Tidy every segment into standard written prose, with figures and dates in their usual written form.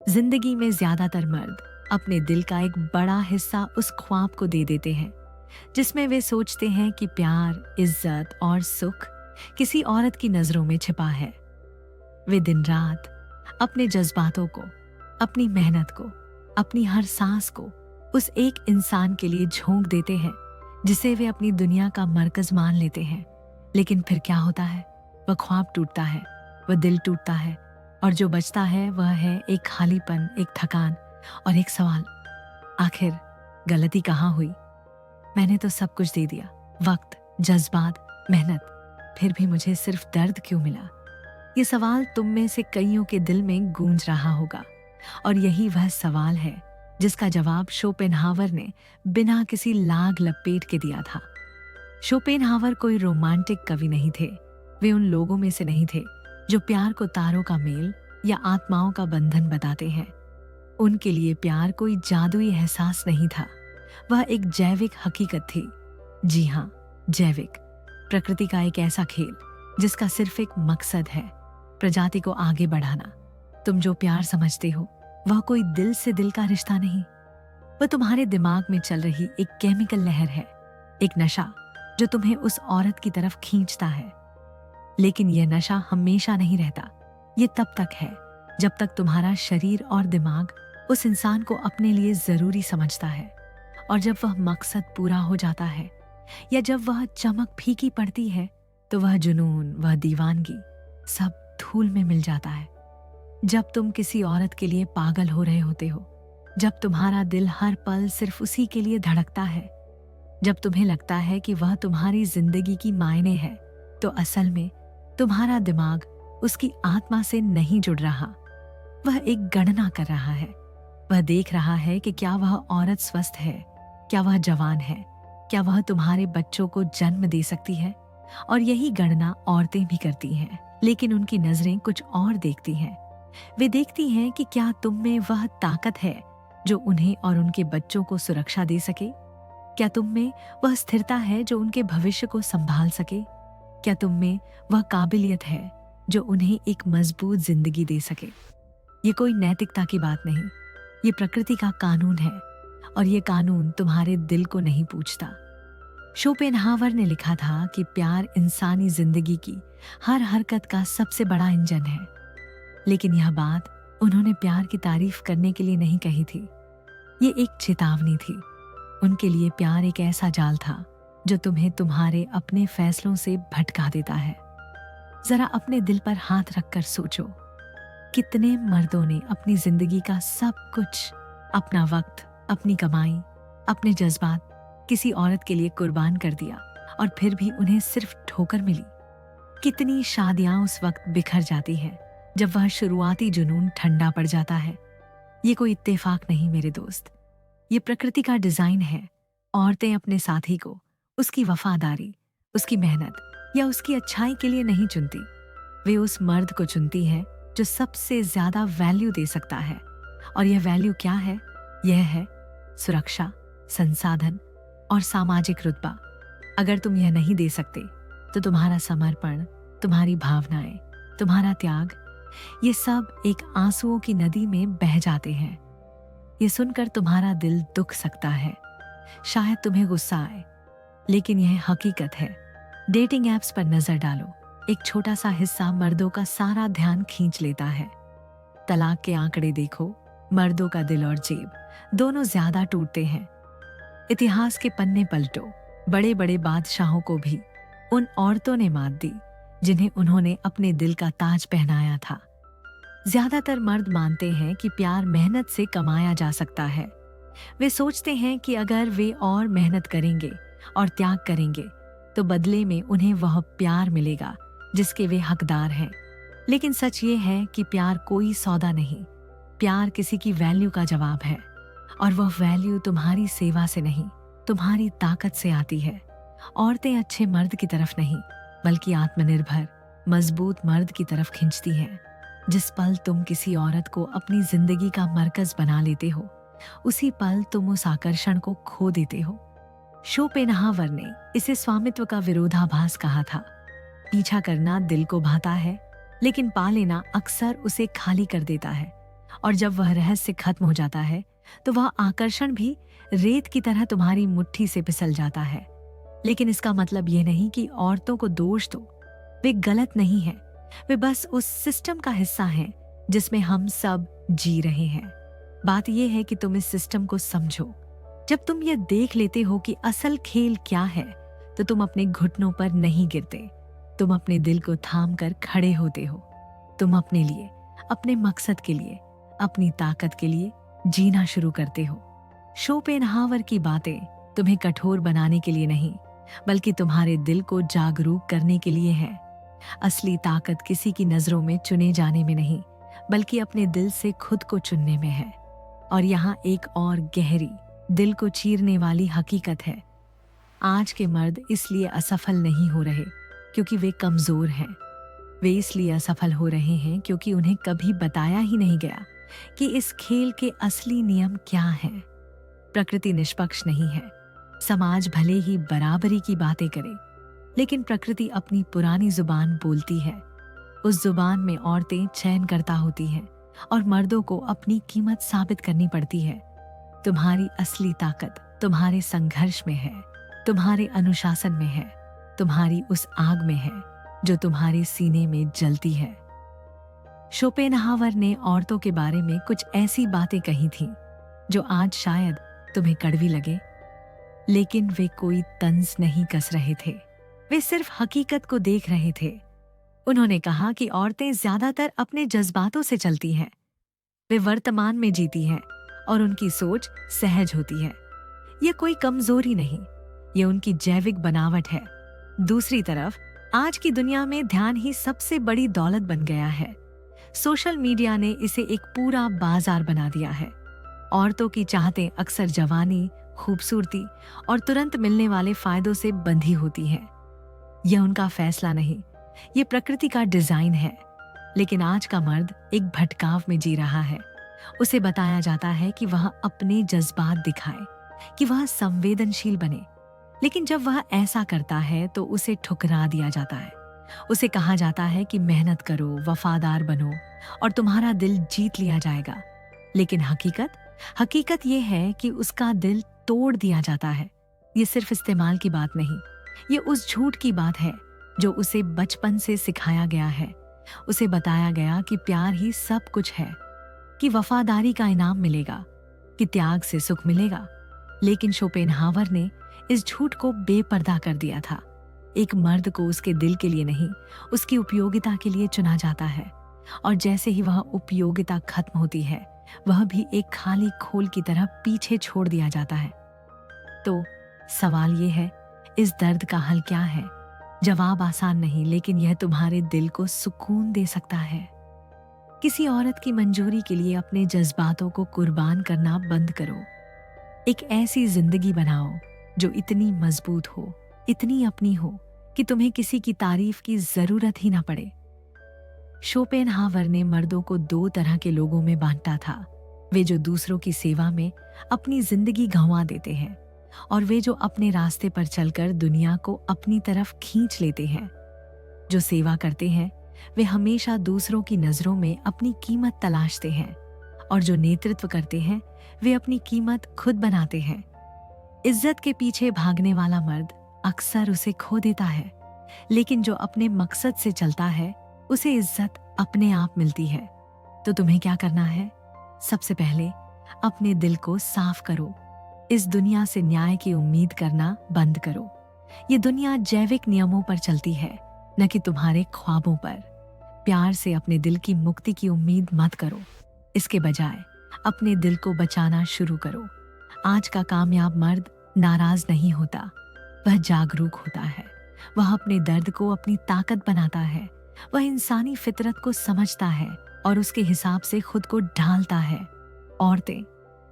जिंदगी में ज्यादातर मर्द अपने दिल का एक बड़ा हिस्सा उस ख्वाब को दे देते हैं जिसमें वे सोचते हैं कि प्यार, इज्जत और सुख किसी औरत की नजरों में छिपा है। वे दिन रात अपने जज्बातों को, अपनी मेहनत को, अपनी हर सांस को उस एक इंसान के लिए झोंक देते हैं जिसे वे अपनी दुनिया का मरकज मान लेते हैं। लेकिन फिर क्या होता है? वह ख्वाब टूटता है, वह दिल टूटता है, और जो बचता है वह है एक खालीपन, एक थकान और एक सवाल, आखिर गलती कहाँ हुई? मैंने तो सब कुछ दे दिया, वक्त, जज्बात, मेहनत, फिर भी मुझे सिर्फ दर्द क्यों मिला? ये सवाल तुम में से कईयों के दिल में गूंज रहा होगा, और यही वह सवाल है जिसका जवाब शोपेनहावर ने बिना किसी लाग लपेट के दिया था। शोपेनहावर कोई रोमांटिक कवि नहीं थे। वे उन लोगों में से नहीं थे जो प्यार को तारों का मेल या आत्माओं का बंधन बताते हैं। उनके लिए प्यार कोई जादुई एहसास नहीं था, वह एक जैविक हकीकत थी। जी हाँ, जैविक, प्रकृति का एक ऐसा खेल जिसका सिर्फ एक मकसद है, प्रजाति को आगे बढ़ाना। तुम जो प्यार समझते हो वह कोई दिल से दिल का रिश्ता नहीं, वह तुम्हारे दिमाग में चल रही एक केमिकल लहर है, एक नशा जो तुम्हें उस औरत की तरफ खींचता है। लेकिन यह नशा हमेशा नहीं रहता। ये तब तक है जब तक तुम्हारा शरीर और दिमाग उस इंसान को अपने लिए जरूरी समझता है, और जब वह मकसद पूरा हो जाता है या जब वह चमक फीकी पड़ती है तो वह जुनून, वह दीवानगी सब धूल में मिल जाता है। जब तुम किसी औरत के लिए पागल हो रहे होते हो, जब तुम्हारा दिल हर पल सिर्फ उसी के लिए धड़कता है, जब तुम्हें लगता है कि वह तुम्हारी जिंदगी की मायने है, तो असल में तुम्हारा दिमाग उसकी आत्मा से नहीं जुड़ रहा। वह एक गणना कर रहा है। वह देख रहा है कि क्या वह औरत स्वस्थ है, क्या वह जवान है, क्या वह तुम्हारे बच्चों को जन्म दे सकती है। और यही गणना औरतें भी करती हैं, लेकिन उनकी नजरें कुछ और देखती हैं। वे देखती हैं कि क्या तुम में वह ताकत है जो उन्हें और उनके बच्चों को सुरक्षा दे सके? क्या तुम में वह स्थिरता है जो उनके भविष्य को संभाल सके? क्या तुम में वह काबिलियत है जो उन्हें एक मजबूत जिंदगी दे सके? ये कोई नैतिकता की बात नहीं, ये प्रकृति का कानून है, और ये कानून तुम्हारे दिल को नहीं पूछता। शोपेनहावर ने लिखा था कि प्यार इंसानी जिंदगी की हर हरकत का सबसे बड़ा इंजन है। लेकिन यह बात उन्होंने प्यार की तारीफ करने के लिए नहीं कही थी, ये एक चेतावनी थी। उनके लिए प्यार एक ऐसा जाल था जो तुम्हें तुम्हारे अपने फैसलों से भटका देता है। जरा अपने दिल पर हाथ रखकर सोचो, कितने मर्दों ने अपनी जिंदगी का सब कुछ, अपना वक्त, अपनी कमाई, अपने जज्बात किसी औरत के लिए कुर्बान कर दिया, और फिर भी उन्हें सिर्फ ठोकर मिली। कितनी शादियां उस वक्त बिखर जाती हैं जब वह शुरुआती जुनून ठंडा पड़ जाता है। ये कोई इत्तेफाक नहीं मेरे दोस्त, ये प्रकृति का डिजाइन है। औरतें अपने साथी को उसकी वफादारी, उसकी मेहनत या उसकी अच्छाई के लिए नहीं चुनती, वे उस मर्द को चुनती हैं जो सबसे ज्यादा वैल्यू दे सकता है। और यह वैल्यू क्या है? यह है सुरक्षा, संसाधन और सामाजिक रुतबा। अगर तुम यह नहीं दे सकते तो तुम्हारा समर्पण, तुम्हारी भावनाएं, तुम्हारा त्याग, ये सब एक आंसुओं की नदी में बह जाते हैं। ये सुनकर तुम्हारा दिल दुख सकता है, शायद तुम्हें गुस्सा आए, लेकिन यह हकीकत है। डेटिंग ऐप्स पर नजर डालो, एक छोटा सा हिस्सा मर्दों का सारा ध्यान खींच लेता है। तलाक के आंकड़े देखो, मर्दों का दिल और जेब दोनों ज्यादा टूटते हैं। इतिहास के पन्ने पलटो, बड़े बड़े बादशाहों को भी उन औरतों ने मात दी जिन्हें उन्होंने अपने दिल का ताज पहनाया था। ज्यादातर मर्द मानते हैं कि प्यार मेहनत से कमाया जा सकता है। वे सोचते हैं कि अगर वे और मेहनत करेंगे और त्याग करेंगे तो बदले में उन्हें वह प्यार मिलेगा जिसके वे हकदार हैं। लेकिन सच ये है कि प्यार कोई सौदा नहीं, प्यार किसी की वैल्यू का जवाब है, और वह वैल्यू तुम्हारी सेवा से नहीं, तुम्हारी ताकत से आती है। औरतें अच्छे मर्द की तरफ नहीं, बल्कि आत्मनिर्भर, मजबूत मर्द की तरफ खींचती हैं। जिस पल तुम किसी औरत को अपनी जिंदगी का मरकज बना लेते हो, उसी पल तुम उस आकर्षण को खो देते हो। शोपेनहावर ने इसे स्वामित्व का विरोधाभास कहा था। पीछा करना दिल को भाता है, लेकिन पा लेना अक्सर उसे खाली कर देता है। और जब वह रहस्य खत्म हो जाता है तो वह आकर्षण भी रेत की तरह तुम्हारी मुट्ठी से फिसल जाता है। लेकिन इसका मतलब यह नहीं कि औरतों को दोष दो। वे गलत नहीं हैं, वे बस उस सिस्टम का हिस्सा हैं जिसमें हम सब जी रहे हैं। बात यह है कि तुम इस सिस्टम को समझो। जब तुम यह देख लेते हो कि असल खेल क्या है, तो तुम अपने घुटनों पर नहीं गिरते। तुम अपने दिल को थाम कर खड़े होते हो। तुम अपने लिए, अपने मकसद के लिए, अपनी ताकत के लिए जीना शुरू करते हो। शोपेनहावर की बातें तुम्हें कठोर बनाने के लिए नहीं, बल्कि तुम्हारे दिल को जागरूक करने के लिए है। असली ताकत किसी की नजरों में चुने जाने में नहीं, बल्कि अपने दिल से खुद को चुनने में है। और यहाँ एक और गहरी, दिल को चीरने वाली हकीकत है। आज के मर्द इसलिए असफल नहीं हो रहे क्योंकि वे कमजोर हैं। वे इसलिए असफल हो रहे हैं क्योंकि उन्हें कभी बताया ही नहीं गया कि इस खेल के असली नियम क्या हैं। प्रकृति निष्पक्ष नहीं है। समाज भले ही बराबरी की बातें करे, लेकिन प्रकृति अपनी पुरानी जुबान बोलती है। उस जुबान में औरतें चयनकर्ता होती हैं और मर्दों को अपनी कीमत साबित करनी पड़ती है। तुम्हारी असली ताकत तुम्हारे संघर्ष में है, तुम्हारे अनुशासन में है, तुम्हारी उस आग में है जो तुम्हारे सीने में जलती है। शोपेनहावर ने औरतों के बारे में कुछ ऐसी बातें कही थीं जो आज शायद तुम्हें कड़वी लगे, लेकिन वे कोई तंज नहीं कस रहे थे। वे सिर्फ हकीकत को देख रहे थे। उन्होंने कहा कि औरतें ज्यादातर अपने जज्बातों से चलती हैं। वे वर्तमान में जीती हैं और उनकी सोच सहज होती है। ये कोई कमजोरी नहीं, ये उनकी जैविक बनावट है। दूसरी तरफ आज की दुनिया में ध्यान ही सबसे बड़ी दौलत बन गया है। सोशल मीडिया ने इसे एक पूरा बाजार बना दिया है। औरतों की चाहतें अक्सर जवानी, खूबसूरती और तुरंत मिलने वाले फायदों से बंधी होती हैं। यह उनका फैसला नहीं, ये प्रकृति का डिजाइन है। लेकिन आज का मर्द एक भटकाव में जी रहा है। उसे बताया जाता है कि वह अपने जज्बात दिखाए, कि वह संवेदनशील बने। लेकिन जब वह ऐसा करता है तो उसे ठुकरा दिया जाता है। उसे कहा जाता है कि मेहनत करो, वफादार बनो और तुम्हारा दिल जीत लिया जाएगा। लेकिन हकीकत यह है कि उसका दिल तोड़ दिया जाता है। ये सिर्फ इस्तेमाल की बात नहीं, ये उस झूठ की बात है जो उसे बचपन से सिखाया गया है। उसे बताया गया कि प्यार ही सब कुछ है, कि वफादारी का इनाम मिलेगा, कि त्याग से सुख मिलेगा। लेकिन शोपेनहावर ने इस झूठ को बेपर्दा कर दिया था। एक मर्द को उसके दिल के लिए नहीं, उसकी उपयोगिता के लिए चुना जाता है। और जैसे ही वह उपयोगिता खत्म होती है, वह भी एक खाली खोल की तरह पीछे छोड़ दिया जाता है। तो सवाल ये है, इस दर्द का हल क्या है? जवाब आसान नहीं, लेकिन यह तुम्हारे दिल को सुकून दे सकता है। किसी औरत की मंजूरी के लिए अपने जज्बातों को कुर्बान करना बंद करो। एक ऐसी जिंदगी बनाओ जो इतनी मजबूत हो, इतनी अपनी हो कि तुम्हें किसी की तारीफ की जरूरत ही ना पड़े। शोपेनहावर ने मर्दों को दो तरह के लोगों में बांटा था। वे जो दूसरों की सेवा में अपनी जिंदगी गंवा देते हैं, और वे जो अपने रास्ते पर चलकर दुनिया को अपनी तरफ खींच लेते हैं। जो सेवा करते हैं वे हमेशा दूसरों की नजरों में अपनी कीमत तलाशते हैं, और जो नेतृत्व करते हैं वे अपनी कीमत खुद बनाते हैं। इज्जत के पीछे भागने वाला मर्द अक्सर उसे खो देता है, लेकिन जो अपने मकसद से चलता है उसे इज्जत अपने आप मिलती है। तो तुम्हें क्या करना है? सबसे पहले अपने दिल को साफ करो। इस दुनिया से न्याय की उम्मीद करना बंद करो। ये दुनिया जैविक नियमों पर चलती है, न कि तुम्हारे ख्वाबों पर। प्यार से अपने दिल की मुक्ति की उम्मीद मत करो। इसके बजाय अपने दिल को बचाना शुरू करो। आज का कामयाब मर्द नाराज नहीं होता, वह जागरूक होता है। वह अपने दर्द को अपनी ताकत बनाता है। वह इंसानी फितरत को समझता है और उसके हिसाब से खुद को ढालता है। औरतें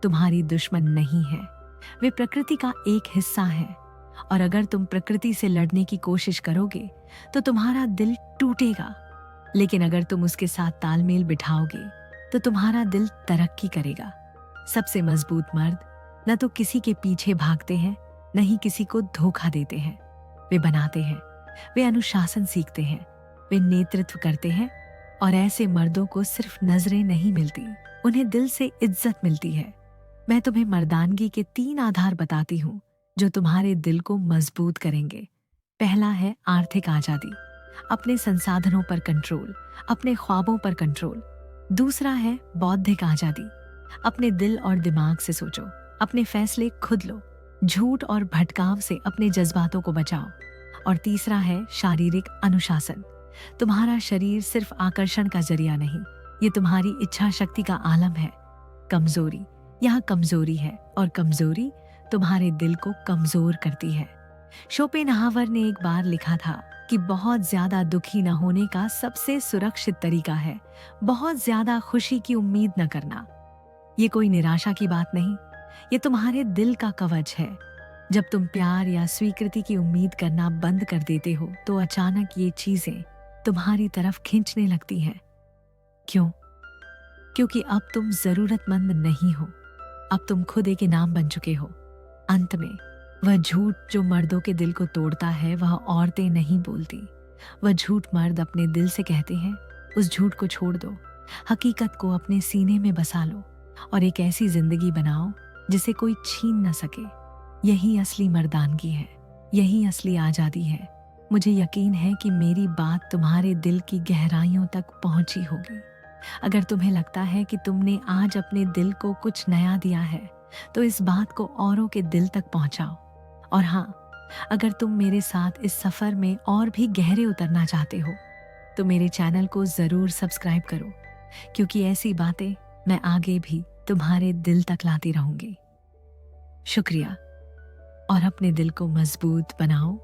तुम्हारी दुश्मन नहीं है, वे प्रकृति का एक हिस्सा है। और अगर तुम प्रकृति से लड़ने की कोशिश करोगे तो तुम्हारा दिल टूटेगा, लेकिन अगर तुम उसके साथ तालमेल बिठाओगे तो तुम्हारा दिल तरक्की करेगा। सबसे मजबूत मर्द न तो किसी के पीछे भागते हैं, न ही किसी को धोखा देते हैं। वे बनाते हैं, वे अनुशासन सीखते हैं, वे नेतृत्व करते हैं। और ऐसे मर्दों को सिर्फ नजरें नहीं मिलती, उन्हें दिल से इज्जत मिलती है। मैं तुम्हें मर्दानगी के 3 आधार बताती हूँ जो तुम्हारे दिल को मजबूत करेंगे। पहला है आर्थिक आजादी, अपने संसाधनों पर कंट्रोल, अपने ख्वाबों पर कंट्रोल। दूसरा है बौद्धिक आजादी, अपने दिल और दिमाग से सोचो, अपने फैसले खुद लो, झूठ और भटकाव से अपने जज्बातों को बचाओ। और तीसरा है शारीरिक अनुशासन, तुम्हारा शरीर सिर्फ आकर्षण का जरिया नहीं, ये तुम्हारी इच्छा शक्ति का आलम है। कमजोरी, यहाँ कमजोरी है और कमजोरी तुम्हारे दिल को कमजोर करती है। शोपेनहावर ने एक बार लिखा था कि बहुत ज्यादा दुखी न होने का सबसे सुरक्षित तरीका है बहुत ज्यादा खुशी की उम्मीद न करना। ये कोई निराशा की बात नहीं, ये तुम्हारे दिल का कवच है। जब तुम प्यार या स्वीकृति की उम्मीद करना बंद कर देते हो तो अचानक ये चीजें तुम्हारी तरफ खींचने लगती हैं। क्यों? क्योंकि अब तुम जरूरतमंद नहीं हो, अब तुम खुद एक इनाम बन चुके हो। अंत में वह झूठ जो मर्दों के दिल को तोड़ता है वह औरतें नहीं बोलती, वह झूठ मर्द अपने दिल से कहते हैं। उस झूठ को छोड़ दो, हकीकत को अपने सीने में बसा लो और एक ऐसी जिंदगी बनाओ जिसे कोई छीन न सके। यही असली मर्दानगी है, यही असली आजादी है। मुझे यकीन है कि मेरी बात तुम्हारे दिल की गहराइयों तक पहुंची होगी। अगर तुम्हें लगता है कि तुमने आज अपने दिल को कुछ नया दिया है तो इस बात को औरों के दिल तक पहुंचाओ। और हाँ, अगर तुम मेरे साथ इस सफर में और भी गहरे उतरना चाहते हो तो मेरे चैनल को जरूर सब्सक्राइब करो, क्योंकि ऐसी बातें मैं आगे भी तुम्हारे दिल तक लाती रहूंगी। शुक्रिया, और अपने दिल को मजबूत बनाओ